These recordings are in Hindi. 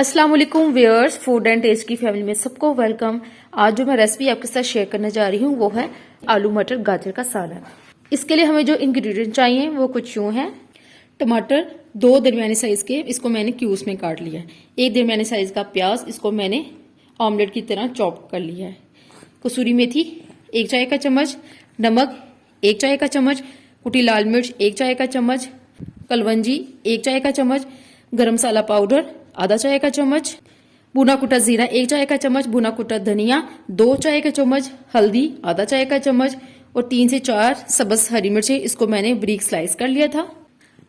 अस्सलाम वालेकुम व्यूअर्स, फूड एंड टेस्ट की फैमिली में सबको वेलकम। आज जो मैं रेसिपी आपके साथ शेयर करने जा रही हूँ वो है आलू मटर गाजर का सालन। इसके लिए हमें जो इंग्रेडिएंट चाहिए वो कुछ यूँ हैं। टमाटर 2 दरमियाने साइज के, इसको मैंने क्यूब्स में काट लिया है। 1 दरमियाने साइज का प्याज, इसको मैंने ऑमलेट की तरह चॉप कर लिया है। कसूरी मेथी 1 चाय का चम्मच, नमक 1 चाय का चम्मच, कुटी लाल मिर्च 1 चाय का चम्मच, कलवंजी 1 चाय का चम्मच, गरम मसाला पाउडर आधा चाय का चम्मच, भुना कुटा जीरा 1 चाय का चम्मच, भुना कुटा धनिया 2 चाय का चम्मच, हल्दी आधा चाय का चम्मच और 3 से 4 सब्ज हरी मिर्ची, इसको मैंने ब्रीक स्लाइस कर लिया था।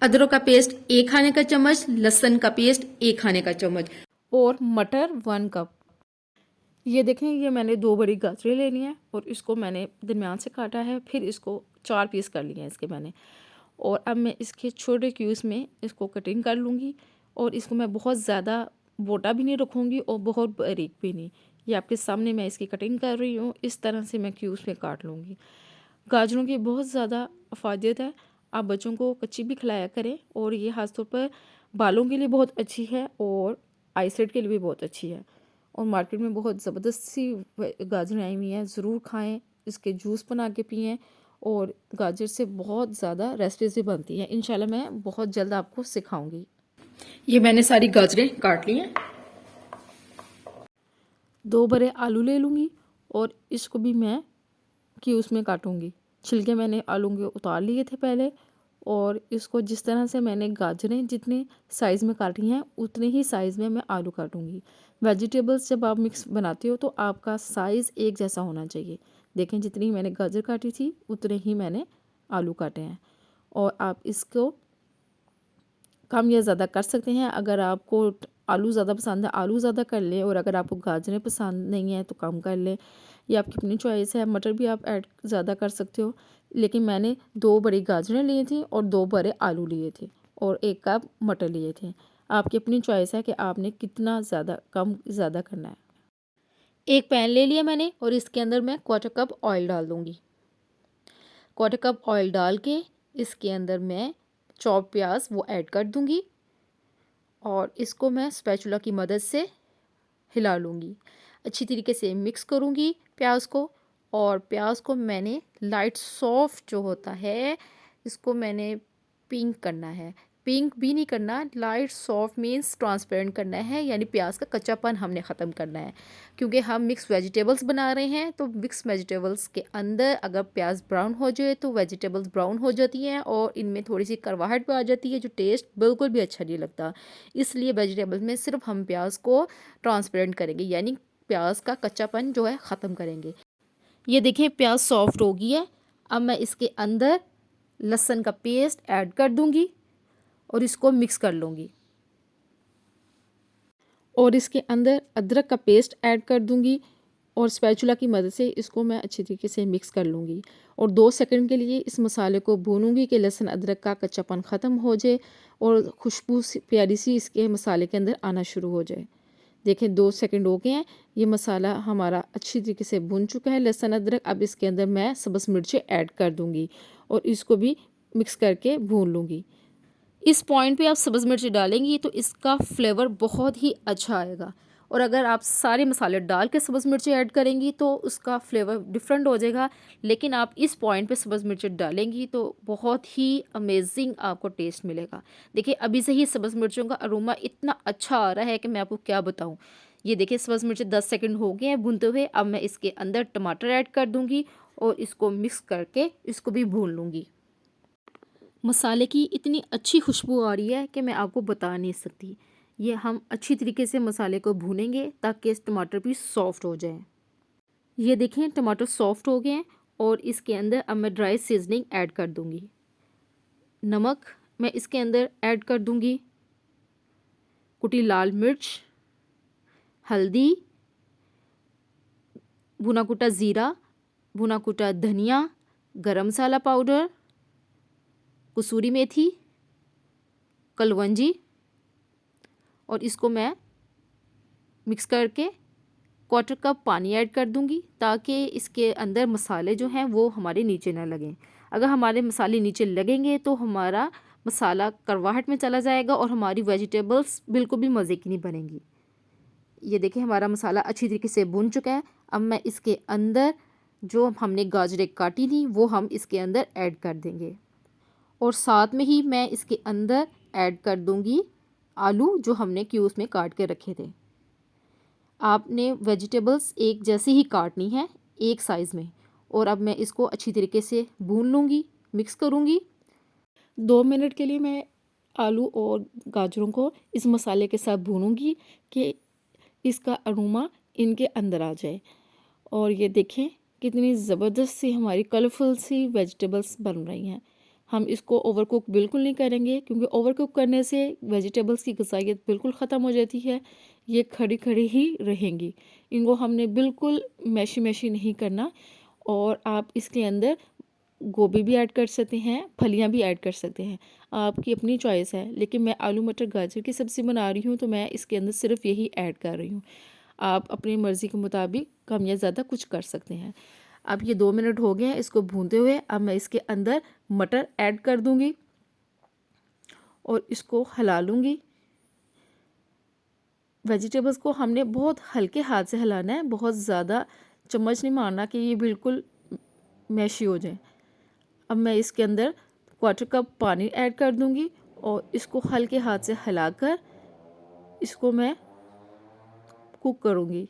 अदरक का पेस्ट 1 खाने का चम्मच, लहसुन का पेस्ट 1 खाने का चम्मच और मटर 1 कप। ये देखें, ये मैंने 2 बड़ी गाजरें लेनी है और इसको मैंने दरमियान से काटा है, फिर इसको 4 पीस कर लिए हैं इसके मैंने। और अब मैं इसके छोटे क्यूब्स में इसको कटिंग कर लूँगी और इसको मैं बहुत ज़्यादा मोटा भी नहीं रखूँगी और बहुत बारीक भी नहीं। ये आपके सामने मैं इसकी कटिंग कर रही हूँ, इस तरह से मैं क्यूब्स में काट लूँगी। गाजरों की बहुत ज़्यादा अफादियत है, आप बच्चों को कच्ची भी खिलाया करें और ये खासतौर पर बालों के लिए बहुत अच्छी है और आईसाइट के लिए भी बहुत अच्छी है। और मार्केट में बहुत ज़बरदस्त सी गाजरें आई हुई हैं, ज़रूर खाएँ, इसके जूस बना के पिएँ और गाजर से बहुत ज़्यादा रेसिपीज़ भी बनती हैं। इंशाल्लाह मैं बहुत जल्द आपको सिखाऊंगी। ये मैंने सारी गाजरें काट ली हैं। 2 बड़े आलू ले लूँगी और इसको भी मैं क्यूब्स में काटूंगी। छिलके मैंने आलू के उतार लिए थे पहले और इसको जिस तरह से मैंने गाजरें जितने साइज़ में काटी हैं उतने ही साइज़ में मैं आलू काटूंगी। वेजिटेबल्स जब आप मिक्स बनाते हो तो आपका साइज़ एक जैसा होना चाहिए। देखें, जितनी मैंने गाजर काटी थी उतने ही मैंने आलू काटे हैं। और आप इसको कम या ज़्यादा कर सकते हैं। अगर आपको आलू ज़्यादा पसंद है आलू ज़्यादा कर लें और अगर आपको गाजरें पसंद नहीं है तो कम कर लें। ये आपकी अपनी चॉइस है। मटर भी आप ऐड ज़्यादा कर सकते हो, लेकिन मैंने 2 बड़ी गाजरें लिए थी और 2 बड़े आलू लिए थे और 1 कप मटर लिए थे। आपकी अपनी चॉइस है कि आपने कितना ज़्यादा कम ज़्यादा करना है। एक पैन ले लिया मैंने और इसके अंदर मैं 1/4 कप ऑयल डाल दूँगी। 1/4 कप ऑयल डाल के इसके अंदर मैं चॉप प्याज वो ऐड कर दूँगी और इसको मैं स्पैचुला की मदद से हिला लूँगी। अच्छी तरीके से मिक्स करूँगी प्याज को। और प्याज को मैंने लाइट सॉफ्ट जो होता है इसको मैंने पिंक करना है। पिंक भी नहीं करना, लाइट सॉफ्ट मीन्स ट्रांसपेरेंट करना है, यानी प्याज का कच्चापन हमने ख़त्म करना है। क्योंकि हम मिक्स वेजिटेबल्स बना रहे हैं तो मिक्स वेजिटेबल्स के अंदर अगर प्याज ब्राउन हो जाए तो वेजिटेबल्स ब्राउन हो जाती हैं और इनमें थोड़ी सी करवाहट भी आ जाती है, जो टेस्ट बिल्कुल भी अच्छा नहीं लगता। इसलिए वेजिटेबल्स में सिर्फ हम प्याज को ट्रांसपेरेंट करेंगे, यानी प्याज का कच्चापन जो है ख़त्म करेंगे। ये देखिए, प्याज सॉफ्ट हो गई है। अब मैं इसके अंदर लहसुन का पेस्ट ऐड कर दूंगी और इसको मिक्स कर लूँगी। और इसके अंदर अदरक का पेस्ट ऐड कर दूंगी और स्पैचुला की मदद से इसको मैं अच्छी तरीके से मिक्स कर लूँगी और 2 सेकंड के लिए इस मसाले को भूनूंगी कि लहसुन अदरक का कच्चापन ख़त्म हो जाए और खुशबू प्यारी सी इसके मसाले के अंदर आना शुरू हो जाए। देखें, 2 सेकंड हो गए हैं, ये मसाला हमारा अच्छी तरीके से भुन चुका है लहसुन अदरक। अब इसके अंदर मैं सब्ज़ मिर्चें ऐड कर दूंगी और इसको भी मिक्स करके भून लूँगी। इस पॉइंट पे आप सब्ज़ मिर्च डालेंगी तो इसका फ्लेवर बहुत ही अच्छा आएगा। और अगर आप सारे मसाले डाल के सब्ज़ मिर्ची ऐड करेंगी तो उसका फ्लेवर डिफरेंट हो जाएगा, लेकिन आप इस पॉइंट पे सब्ज़ मिर्ची डालेंगी तो बहुत ही अमेजिंग आपको टेस्ट मिलेगा। देखिए, अभी से ही सब्ज़ मिर्चों का अरोमा इतना अच्छा आ रहा है कि मैं आपको क्या बताऊँ। ये देखिए, सब्ज़ मिर्ची 10 सेकंड हो गए हैं भूनते हुए। अब मैं इसके अंदर टमाटर ऐड कर दूँगी और इसको मिक्स करके इसको भी भून लूँगी। मसाले की इतनी अच्छी खुशबू आ रही है कि मैं आपको बता नहीं सकती। ये हम अच्छी तरीके से मसाले को भूनेंगे ताकि इस टमाटर भी सॉफ्ट हो जाए। ये देखें, टमाटर सॉफ्ट हो गए हैं और इसके अंदर अब मैं ड्राई सीजनिंग ऐड कर दूंगी। नमक मैं इसके अंदर ऐड कर दूंगी, कुटी लाल मिर्च, हल्दी, भुना कुटा ज़ीरा, भुना कुटा धनिया, गरम मसाला पाउडर, कसूरी मेथी, कलवंजी और इसको मैं मिक्स करके 1/4 कप पानी ऐड कर दूंगी ताकि इसके अंदर मसाले जो हैं वो हमारे नीचे ना लगें। अगर हमारे मसाले नीचे लगेंगे तो हमारा मसाला करवाहट में चला जाएगा और हमारी वेजिटेबल्स बिल्कुल भी मज़े की नहीं बनेंगी। ये देखिए हमारा मसाला अच्छी तरीके से भुन चुका है। अब मैं इसके अंदर जो हमने गाजरें काटी थी वो हम इसके अंदर ऐड कर देंगे और साथ में ही मैं इसके अंदर ऐड कर दूंगी आलू जो हमने क्यूब्स में काट के रखे थे। आपने वेजिटेबल्स एक जैसे ही काटनी है, एक साइज़ में। और अब मैं इसको अच्छी तरीके से भून लूँगी, मिक्स करूँगी। 2 मिनट के लिए मैं आलू और गाजरों को इस मसाले के साथ भूनूंगी कि इसका अरोमा इनके अंदर आ जाए। और ये देखें कितनी ज़बरदस्त सी हमारी कलरफुल सी वेजिटेबल्स बन रही हैं। हम इसको ओवरकुक बिल्कुल नहीं करेंगे क्योंकि ओवरकुक करने से वेजिटेबल्स की गज़ाइयत बिल्कुल ख़त्म हो जाती है। ये खड़ी खड़ी ही रहेंगी, इनको हमने बिल्कुल मैशी मैशी नहीं करना। और आप इसके अंदर गोभी भी ऐड कर सकते हैं, फलियां भी ऐड कर सकते हैं, आपकी अपनी चॉइस है। लेकिन मैं आलू मटर गाजर की सब्ज़ी बना रही हूँ तो मैं इसके अंदर सिर्फ यही ऐड कर रही हूँ। आप अपनी मर्ज़ी के मुताबिक कम या ज़्यादा कुछ कर सकते हैं। अब ये 2 मिनट हो गए हैं इसको भूनते हुए। अब मैं इसके अंदर मटर ऐड कर दूँगी और इसको हिला लूँगी। वेजिटेबल्स को हमने बहुत हल्के हाथ से हिलाना है, बहुत ज़्यादा चम्मच नहीं मारना कि ये बिल्कुल मैशी हो जाए। अब मैं इसके अंदर 1/4 कप पानी ऐड कर दूंगी और इसको हल्के हाथ से हिलाकर इसको मैं कुक करूंगी।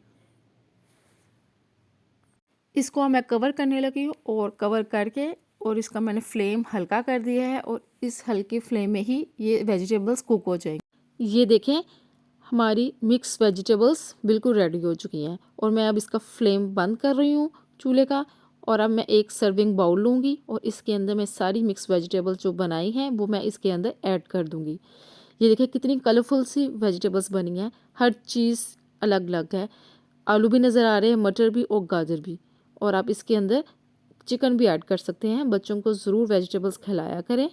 इसको मैं कवर करने लगी हूँ और कवर करके और इसका मैंने फ्लेम हल्का कर दिया है और इस हल्के फ्लेम में ही ये वेजिटेबल्स कुक हो जाएंगी। ये देखें हमारी मिक्स वेजिटेबल्स बिल्कुल रेडी हो चुकी हैं और मैं अब इसका फ्लेम बंद कर रही हूँ चूल्हे का। और अब मैं एक सर्विंग बाउल लूँगी और इसके अंदर मैं सारी मिक्स वेजिटेबल्स जो बनाई हैं वो मैं इसके अंदर ऐड कर दूँगी। ये देखिए कितनी कलरफुल सी वेजिटेबल्स बनी हैं, हर चीज़ अलग अलग है। आलू भी नज़र आ रहे हैं, मटर भी और गाजर भी। और आप इसके अंदर चिकन भी ऐड कर सकते हैं। बच्चों को ज़रूर वेजिटेबल्स खिलाया करें।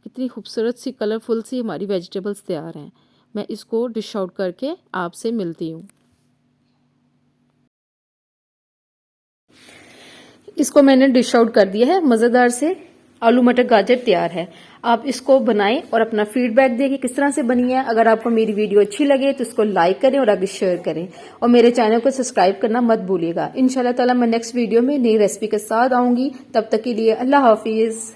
कितनी खूबसूरत सी कलरफुल सी हमारी वेजिटेबल्स तैयार हैं। मैं इसको डिश आउट करके आपसे मिलती हूँ। इसको मैंने डिश आउट कर दिया है, मज़ेदार से आलू मटर गाजर तैयार है। आप इसको बनाएं और अपना फीडबैक दें कि किस तरह से बनी है। अगर आपको मेरी वीडियो अच्छी लगे तो इसको लाइक करें और आगे शेयर करें और मेरे चैनल को सब्सक्राइब करना मत भूलिएगा। इंशाल्लाह ताला मैं नेक्स्ट वीडियो में नई रेसिपी के साथ आऊँगी। तब तक के लिए अल्लाह हाफिज़।